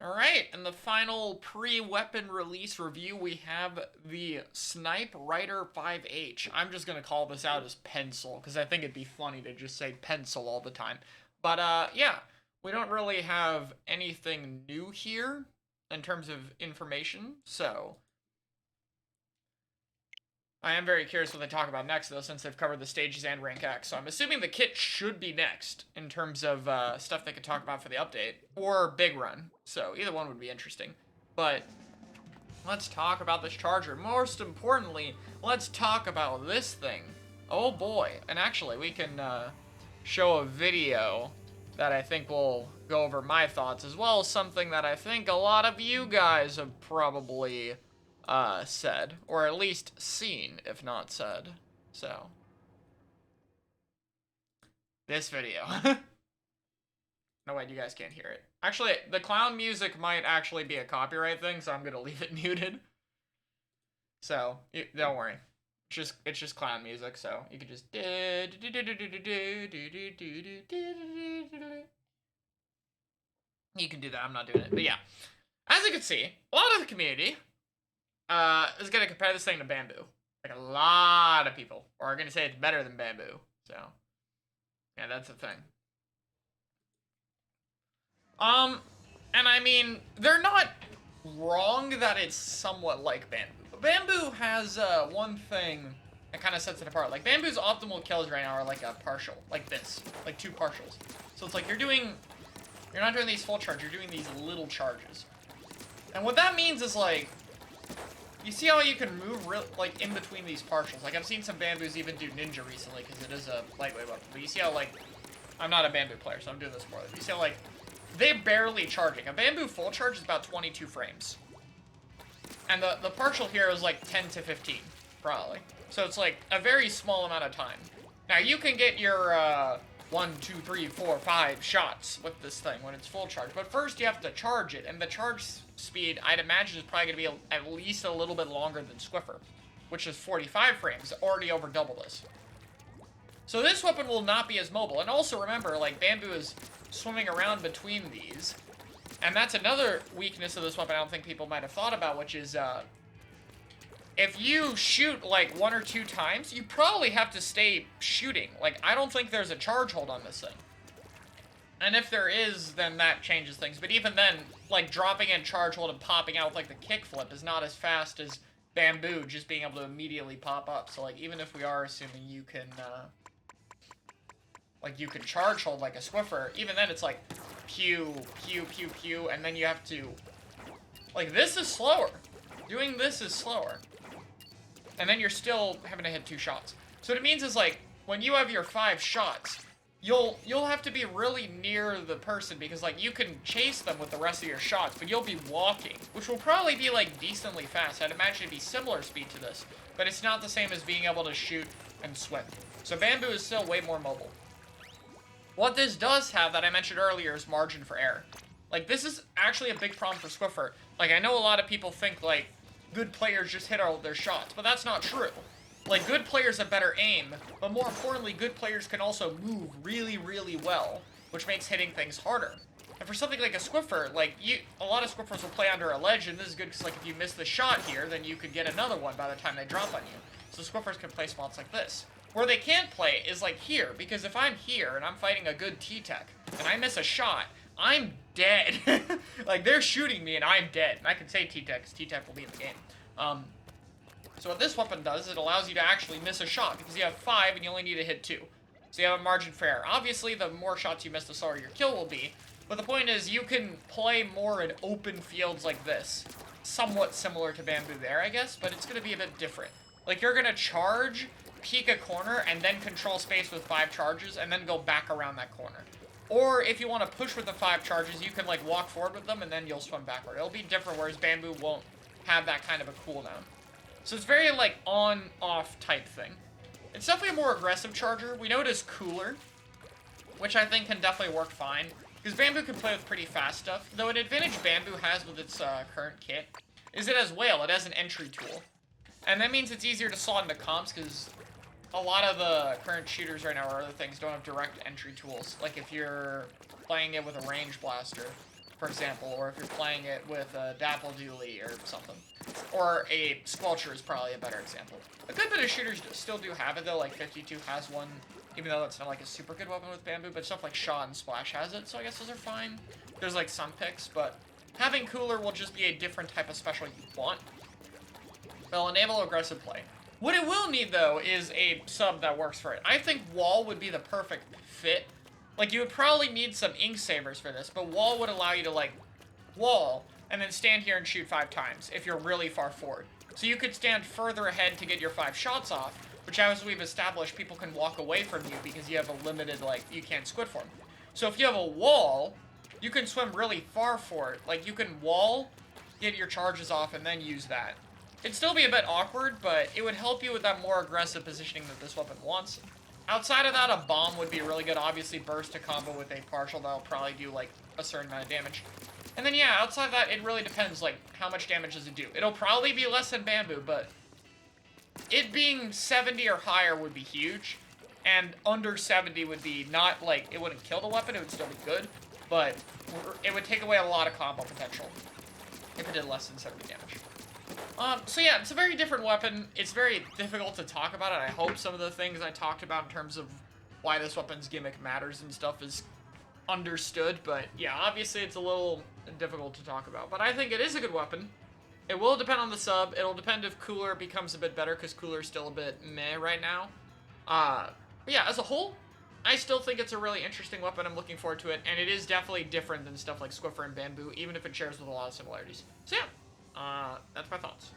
Alright, and the final pre-weapon release review, we have the SNIPEWRITER 5H. I'm just gonna call this out as Pencil, because I think it'd be funny to just say Pencil all the time. But, yeah, we don't really have anything new here in terms of information, so I am very curious what they talk about next, though, since they've covered the stages and rank X. So I'm assuming the kit should be next in terms of stuff they could talk about for the update, or Big Run. So either one would be interesting. But let's talk about this charger. Most importantly, let's talk about this thing. Oh boy. And actually, we can show a video that I think will go over my thoughts, as well as something that I think a lot of you guys have probably said, or at least seen, if not said. So, this video. No, wait, you guys can't hear it. Actually, the clown music might actually be a copyright thing, so I'm gonna leave it muted. So, don't worry. It's just clown music, so you can just you can do that. I'm not doing it, but yeah. As you can see, a lot of the community is gonna compare this thing to Bamboo. Like, a lot of people are gonna say it's better than Bamboo. So, yeah, that's the thing. And I mean, they're not wrong that it's somewhat like Bamboo. But Bamboo has one thing that kind of sets it apart. Like, Bamboo's optimal kills right now are like a partial, like this, like 2 partials. So it's like you're not doing these full charges, you're doing these little charges. And what that means is, like, you see how you can move like in between these partials. Like, I've seen some Bamboos even do Ninja recently because it is a lightweight weapon. But you see how, like, I'm not a Bamboo player, so I'm doing this for them. You see how, like, they're barely charging. A Bamboo full charge is about 22 frames. And the partial here is like 10 to 15, probably. So it's like a very small amount of time. Now, you can get your 1, 2, 3, 4, 5 shots with this thing when it's full charge. But first, you have to charge it. And the charge speed, I'd imagine, is probably going to be at least a little bit longer than Squiffer, which is 45 frames, already over double this. So this weapon will not be as mobile. And also remember, like, Bamboo is swimming around between these. And that's another weakness of this weapon I don't think people might have thought about, which is, if you shoot, like, 1 or 2 times, you probably have to stay shooting. Like, I don't think there's a charge hold on this thing. And if there is, then that changes things. But even then, like, dropping in charge hold and popping out with, like, the kickflip is not as fast as Bamboo just being able to immediately pop up. So, like, even if we are assuming you can, like, you can charge hold like a Swiffer, even then it's like, pew, pew, pew, pew, and then you have to, like, this is slower. Doing this is slower. And then you're still having to hit 2 shots. So what it means is, like, when you have your 5 shots, you'll have to be really near the person, because, like, you can chase them with the rest of your shots, but you'll be walking, which will probably be, like, decently fast. I'd imagine it'd be similar speed to this, but it's not the same as being able to shoot and swim. So Bamboo is still way more mobile. What this does have that I mentioned earlier is margin for error. Like, this is actually a big problem for Swiffer. Like, I know a lot of people think, like, good players just hit all their shots, but that's not true. Like, good players have better aim, but more importantly, good players can also move really, really well, which makes hitting things harder. And for something like a Swiffer, like, a lot of Swiffers will play under a ledge, and this is good because, like, if you miss the shot here, then you could get another one by the time they drop on you. So Swiffers can play spots like this. Where they can't play is, like, here, because if I'm here and I'm fighting a good T-Tech, and I miss a shot, I'm dead. Like, they're shooting me and I'm dead. And I can say T-Tech, because T-Tech will be in the game. So what this weapon does is it allows you to actually miss a shot, because you have 5 and you only need to hit 2. So you have a margin for error. Obviously, the more shots you miss, the slower your kill will be. But the point is, you can play more in open fields like this. Somewhat similar to Bamboo there, I guess, but it's going to be a bit different. Like, you're going to charge, peek a corner, and then control space with 5 charges, and then go back around that corner. Or, if you want to push with the 5 charges, you can, like, walk forward with them, and then you'll swim backward. It'll be different, whereas Bamboo won't have that kind of a cooldown. So it's very, like, on-off type thing. It's definitely a more aggressive charger. We know it is cooler, which I think can definitely work fine, because Bamboo can play with pretty fast stuff. Though an advantage Bamboo has with its current kit is it has Whale. It has an entry tool. And that means it's easier to slot into comps, because a lot of the current shooters right now or other things don't have direct entry tools. Like if you're playing it with a range blaster, for example, or if you're playing it with a Dapple Dooley or something. Or a Squelcher is probably a better example. A good bit of shooters still do have it, though, like 52 has one, even though that's not like a super good weapon with Bamboo, but stuff like Shaw and Splash has it, so I guess those are fine. There's like some picks, but having Cooler will just be a different type of special you want. It'll enable aggressive play. What it will need, though, is a sub that works for it. I think Wall would be the perfect fit. Like, you would probably need some Ink Sabers for this, but Wall would allow you to, like, wall, and then stand here and shoot 5 times, if you're really far forward. So you could stand further ahead to get your 5 shots off, which, as we've established, people can walk away from you because you have a limited, like, you can't squid form. So if you have a wall, you can swim really far for it. Like, you can wall, get your charges off, and then use that. It'd still be a bit awkward, but it would help you with that more aggressive positioning that this weapon wants. Outside of that, a bomb would be really good. Obviously, burst to combo with a partial that'll probably do, like, a certain amount of damage. And then, yeah, outside of that, it really depends, like, how much damage does it do. It'll probably be less than Bamboo, but it being 70 or higher would be huge. And under 70 would be not, like, it wouldn't kill the weapon, it would still be good, but it would take away a lot of combo potential if it did less than 70 damage. So yeah, it's a very different weapon. It's very difficult to talk about it. I hope some of the things I talked about in terms of why this weapon's gimmick matters and stuff is understood, but yeah, obviously it's a little difficult to talk about. But I think it is a good weapon. It will depend on the sub. It'll depend if Cooler becomes a bit better, because Cooler's still a bit meh right now. But yeah, as a whole, I still think it's a really interesting weapon. I'm looking forward to it, and it is definitely different than stuff like Squiffer and Bamboo, even if it shares with a lot of similarities. So yeah. That's my thoughts.